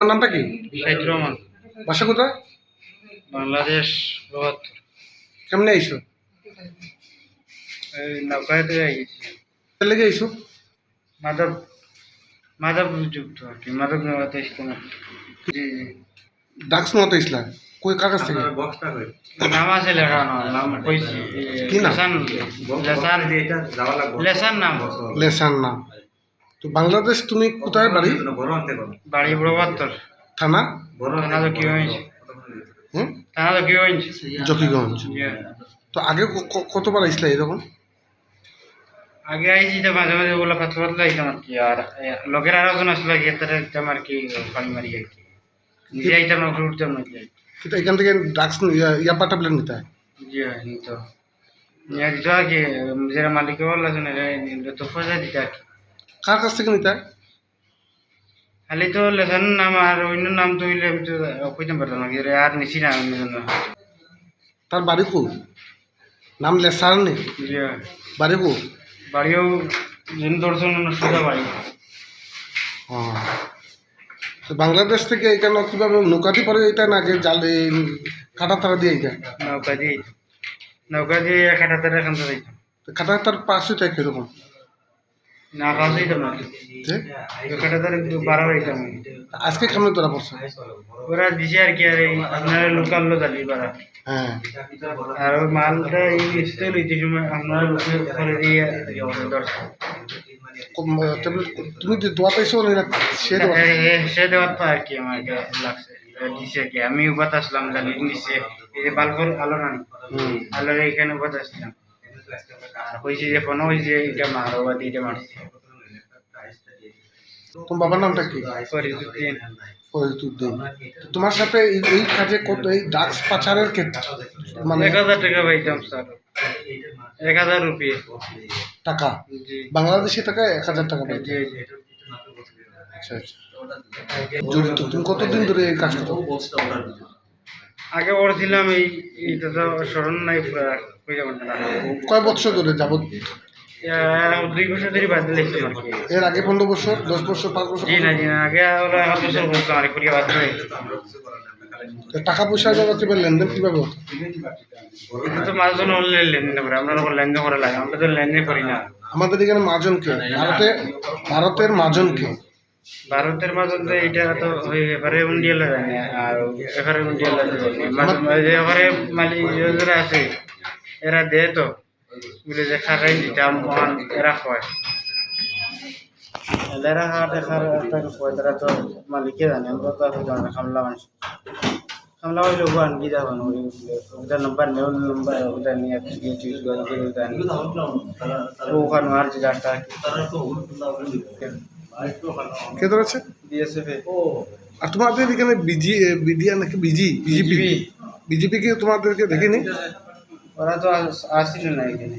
আপনার নামটা কি? সাইদুর রহমান, বাসা কোথায়? বাংলাদেশ রোহাতপুর। কেমনে আইসো? এই নৌকাতে গেছি। লেগে আইসো? মাদক মাদক যুক্ত আর কি, মাদক নেওয়াতে ইসলাম। জি জি। ডাক্স মতো ইসলা কই কার কাছ থেকে? নাম আছে লেখানো, নাম কইছি। কি নাম? লেসান নাম। লেসান নাম। তো বাংলাদেশ তুমি কোথায় বাড়ি? বাড়ি রোহাতপুর। থানা? থানা তো কি হয়েছে? হুম? থানা তো কি হয়েছে? জকিগঞ্জ। তো আগে কতবার আইসলা এরকম? আগে আইছি তো মাঝে মাঝে ওগুলো পাতলা পাতলা আইতাম আর কি। আর লোকের আরো জন আসলে গেতারে আইতাম আর কি, পানি মারি আর কি। নিজে আইতাম না, উপরে উঠতাম না। কিন্তু এখান থেকে ড্রাগস ইয়াবা ট্যাবলেট নিতে হয়? জি হয় নিত। নিয়ে দিত আর কি, যারা মালিক বললা শুনে তো পয়সা দিত আর কি। কার কাছ থেকে নিতে হয়? খালি তো লেখার নাম আর অন্য নাম তো হইলে আমি তো কইতাম পারতাম না, আর নিছি না অন্য জন্য। তার বাড়ি কো? নাম লেসার নেই? জি হয়। বাড়ি কো? বাড়িও যেন দর্শন সুবিধা বাড়ি। হ্যাঁ। তো বাংলাদেশ থেকে এখানে কিভাবে নৌকাতে পরে এটা না যে জালে কাটা তারা দিয়ে এটা? নৌকা দিয়ে খাটা তারা এখান থেকে যাইতাম। কাটা তার পাশে থাকে কিরকম? না কাজ হইতাম না, খাটা তারা একটু বাড়া হইতাম। আজকে কেমন তোরা পড়ছে? ওরা দিছে আর কি, আর এই আপনারা লোকাল লো জালি বাড়া। হ্যাঁ। আর ওই মালটা এই স্টেল হইতে সময় আপনারা লোকে করে দিয়ে দর্শন। তুমি যে দোয়া পাইছো না সে দোয়া? সে দেওয়ার তো আর কি আমাকে লাগছে দিছে কি, আমি উপাত আসলাম জানি নিচে এই যে বালফর আলো না, আলোর এইখানে উপাত আসলাম। আর কইছি যে ফোন হয়েছে এটা মারোবাদ এটা মারছে। তোমার বাবার নামটা কি? ফরিদউদ্দিন। ফরিদউদ্দিন। তোমার সাথে এই কাজে কত এই ড্রাগস পাচারের ক্ষেত্রে মানে 1000 টাকা পাইতাম স্যার। 1000 রুপিয়া টাকা? জি। বাংলাদেশি টাকা 1000 টাকা পাই? জি জি। আচ্ছা আচ্ছা। জড়িত তুমি কতদিন ধরে এই কাজ করো? আগে পড়ছিলাম এইটা তো স্মরণ নাই পুরা, কই যাবেন না। কয় বছর ধরে যাবত? 2 বছর ধরে বাদ দিলাম আর কি। এর আগে 15 বছর, 10 বছর, 5 বছর? জি না জি না, আগে হলো 1 বছর করতাম আর কি, বাদ দিলাম। টাকা পয়সা জগতে লেনদেন কিভাবে হতো? এটা তো মাঝজন হলে লেনদেন করে, আমরা লেনদেন করে লাগে, আমরা তো লেনদেন করি না। আমাদের এখানে মাঝনকে ভারতের মাঝনকে ভারতের মাঝন তো এটা তো ওই এবারে উন্ডিয়ালে জানে, আর এবারে উন্ডিয়ালে জানে এবারে মালিক যারা আছে এরা দে তো বলে যে খারাই দিতাম এরা হয়, এরা খাওয়াতে খারা তো মালিকে জানে, আমরা তো আর জানে খামলা মানুষ। খামলা হইলে ওগুলো আনকি যাবেন ওদের নাম্বার নেই, নাম্বার ওদের নিয়ে ওখানে আর যে যাটা কে ধরেছে? বিএসএফ। আর তোমাদের এখানে বিডিআর নাকি বিজেপি কে তোমাদেরকে দেখেনি? ওরা তো আসছিল না এখানে।